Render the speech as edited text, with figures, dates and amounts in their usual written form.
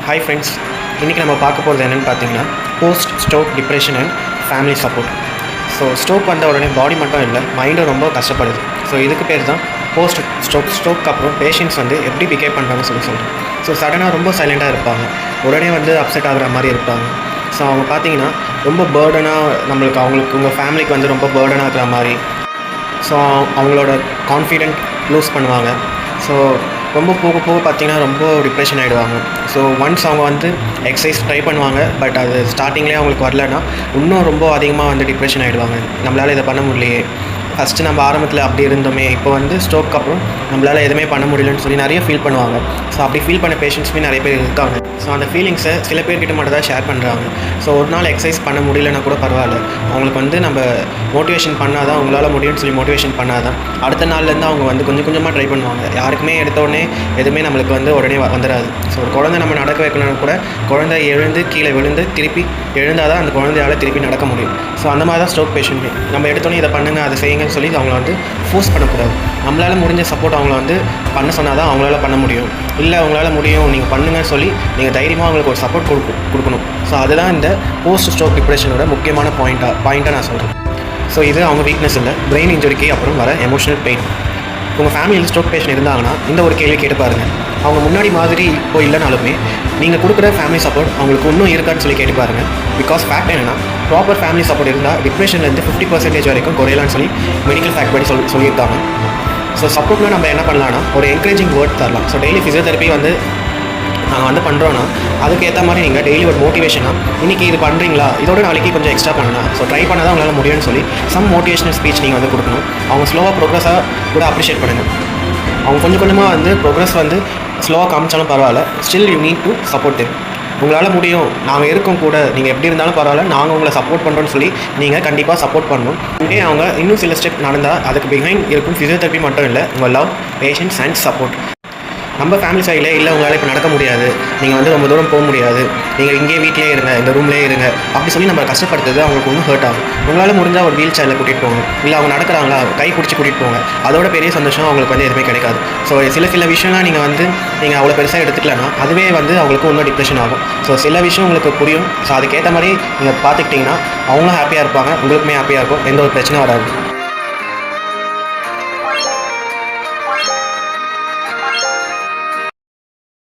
Hi friends, இன்றைக்கி நம்ம பார்க்க போகிறது என்னென்னு பார்த்தீங்கன்னா post stroke depression and family support. So stroke வந்த உடனே பாடி மட்டும் இல்லை, மைண்டும் ரொம்ப கஷ்டப்படுது. ஸோ இதுக்கு பேர் தான் போஸ்ட் ஸ்ட்ரோக்கு அப்புறம் பேஷண்ட்ஸ் வந்து எப்படி பிஹேவ் பண்ணுறாங்கன்னு சொல்கிறேன். ஸோ சடனாக ரொம்ப சைலண்ட்டாக இருப்பாங்க, உடனே வந்து அப்செட் ஆகிற மாதிரி இருப்பாங்க. ஸோ அவங்க பார்த்தீங்கன்னா ரொம்ப பேர்டனாக அவங்களுக்கு உங்கள் ஃபேமிலிக்கு வந்து ரொம்ப பேர்டனாக இருக்கிற மாதிரி. ஸோ அவங்களோட கான்ஃபிடென்ட் லூஸ் பண்ணுவாங்க. ஸோ ரொம்ப போக பார்த்தீங்கன்னா ரொம்ப டிப்ரெஷன் ஆகிடுவாங்க. ஸோ ஒன்ஸ் அவங்க வந்து எக்ஸசைஸ் ட்ரை பண்ணுவாங்க, பட் அது ஸ்டார்டிங்லேயே அவங்களுக்கு வரலன்னா இன்னும் ரொம்ப அதிகமாக வந்து டிப்ரெஷன் ஆகிடுவாங்க. நம்மளால் இதை பண்ண முடியலையே, ஃபஸ்ட்டு நம்ம ஆரம்பத்தில் அப்படி இருந்தோமே, இப்போ வந்து ஸ்ட்ரோக்கு அப்புறம் நம்மளால் எதுவுமே பண்ண முடியலன்னு சொல்லி நிறைய ஃபீல் பண்ணுவாங்க. ஸோ அப்படி ஃபீல் பண்ண பேஷண்ட்ஸுமே நிறைய பேர் இருக்காங்க. ஸோ அந்த ஃபீலிங்ஸை சில பேர்கிட்ட மட்டும் தான் ஷேர் பண்ணுறாங்க. ஸோ ஒரு நாள் எக்ஸசைஸ் பண்ண முடியலன்னா கூட பரவாயில்ல, அவங்களுக்கு வந்து நம்ம மோட்டிவேஷன் பண்ணால் தான் அவங்களால முடியும்னு சொல்லி மோட்டிவேஷன் பண்ணால் தான் அடுத்த நாள்லேருந்து அவங்க வந்து கொஞ்சம் கொஞ்சமாக ட்ரை பண்ணுவாங்க. யாருக்குமே எடுத்த உடனே எதுவுமே நம்மளுக்கு வந்து உடனே வந்துடாது. ஸோ ஒரு குழந்தை நம்ம நடக்க வைக்கணும்னா கூட குழந்தை எழுந்து கீழே விழுந்து திருப்பி எழுந்தால் தான் அந்த குழந்தையால் திருப்பி நடக்க முடியும். ஸோ அந்த மாதிரி தான் ஸ்ட்ரோக் பேஷண்ட்டு. நம்ம எடுத்தோன்னே இதை பண்ணுங்க, அதை செய்யுங்கன்னு சொல்லி அவங்கள வந்து ஃபோர்ஸ் பண்ணக்கூடாது. நம்மளால் முடிஞ்ச சப்போர்ட் அவங்கள வந்து பண்ண சொன்னால் தான் அவங்களால பண்ண முடியும். இல்லை அவங்களால முடியும், நீங்கள் பண்ணுங்கன்னு சொல்லி நீங்கள் தைரியமாக அவங்களுக்கு ஒரு சப்போர்ட் கொடுக்கணும். ஸோ அதுதான் இந்த போஸ்ட் ஸ்ட்ரோக் டிப்ரெஷனோட முக்கியமான பாயிண்ட்டாக நான் சொல்கிறேன். ஸோ இது அவங்க வீக்னஸ் இல்லை, பிரெயின் இன்ஜுரிக்கு அப்புறம் வர எமோஷனல் பெயின். உங்கள் ஃபேமிலியில் ஸ்ட்ரோக் பேஷண்ட் இருந்தாங்கன்னா இந்த ஒரு கேள்வி கேட்டு பாருங்கள். அவங்க முன்னாடி மாதிரி இப்போ இல்லைனாலுமே நீங்கள் கொடுக்குற ஃபேமிலி சப்போர்ட் அவங்களுக்கு இன்னும் இருக்கான்னு சொல்லி கேட்டு பாருங்கள். பிகாஸ் ஃபேக்ட் என்னென்னா, ப்ராப்பர் ஃபேமிலி சப்போர்ட் இருந்தால் டிப்ரெஷன்லேருந்து 50% வரைக்கும் குறையலான்னு சொல்லி மெடிக்கல் ஃபேக்ட் படி சொல்லியிருக்காங்க. ஸோ சப்போர்ட்னா நம்ம என்ன பண்ணலான்னா ஒரு என்கரேஜிங் வேர்ட் தரலாம். ஸோ டெய்லி ஃபிசியோதெரப்பி வந்து நாங்கள் வந்து பண்ணுறோன்னா அதுக்கேற்ற மாதிரி நீங்கள் டெய்லி ஒரு மோட்டிவேஷனாக இன்றைக்கி இது பண்ணுறீங்களா, இதோட நாளைக்கு கொஞ்சம் எக்ஸ்ட்ரா பண்ணலாம், ஸோ ட்ரை பண்ணால் தான் உங்களால் முடியும்னு சொல்லி சம் மோட்டிவேஷனல் ஸ்பீச் நீங்கள் வந்து கொடுக்கணும். அவங்க ஸ்லோவாக ப்ரோக்ரஸாக கூட அப்ரிஷியேட் பண்ணுங்கள். அவங்க கொஞ்சம் கொஞ்சமாக வந்து ப்ரோக்ரஸ் வந்து ஸ்லோவாக காமிச்சாலும் பரவாயில்ல, still you need to support them. உங்களால் முடியும், நாங்கள் இருக்கோம் கூட, நீங்கள் எப்படி இருந்தாலும் பரவாயில்ல, நாங்கள் உங்களை சப்போர்ட் பண்ணுறோன்னு சொல்லி நீங்கள் கண்டிப்பாக சப்போர்ட் பண்ணணும். இதே அவங்க இன்னும் சில ஸ்டெப் நடந்தால் அதுக்கு பிஹைண்ட் இருக்கும் ஃபிசியோதெரப்பி மட்டும் இல்லை, உங்கள் லவ், பேஷன்ஸ் அண்ட் சப்போர்ட். நம்ம ஃபேமிலி சைடில் இல்லை உங்களால் இப்போ நடக்க முடியாது, நீங்கள் வந்து ரொம்ப தூரம் போக முடியாது, நீங்கள் இங்கே வீட்டிலே இருங்க, இந்த ரூம்லேயே இருங்க அப்படி சொல்லி நம்ம கஷ்டப்படுத்துறது அவங்களுக்கு ஒன்றும் ஹர்ட் ஆகும். உங்களால் முடிஞ்சால் ஒரு வீல் சேரில் கூட்டிகிட்டு போங்க, இல்லை அவங்க நடக்கிறாங்களா கை பிடிச்சி கூட்டிகிட்டு போங்க, அதோட பெரிய சந்தோஷம் அவங்களுக்கு வந்து எதுவுமே கிடைக்காது. ஸோ சில விஷயம்லாம் நீங்கள் அவ்வளோ பெருசாக எடுத்துக்கலன்னா அதுவே வந்து அவங்களுக்கு இன்னும் டிப்ரெஷன் ஆகும். ஸோ சில விஷயம் உங்களுக்கு புரியும். ஸோ அதுக்கேற்ற மாதிரி நீங்கள் பார்த்துக்கிட்டிங்கன்னா அவங்களும் ஹாப்பியாக இருப்பாங்க, உங்களுக்குமே ஹாப்பியாக இருக்கும், எந்த ஒரு பிரச்சனையும் வராது.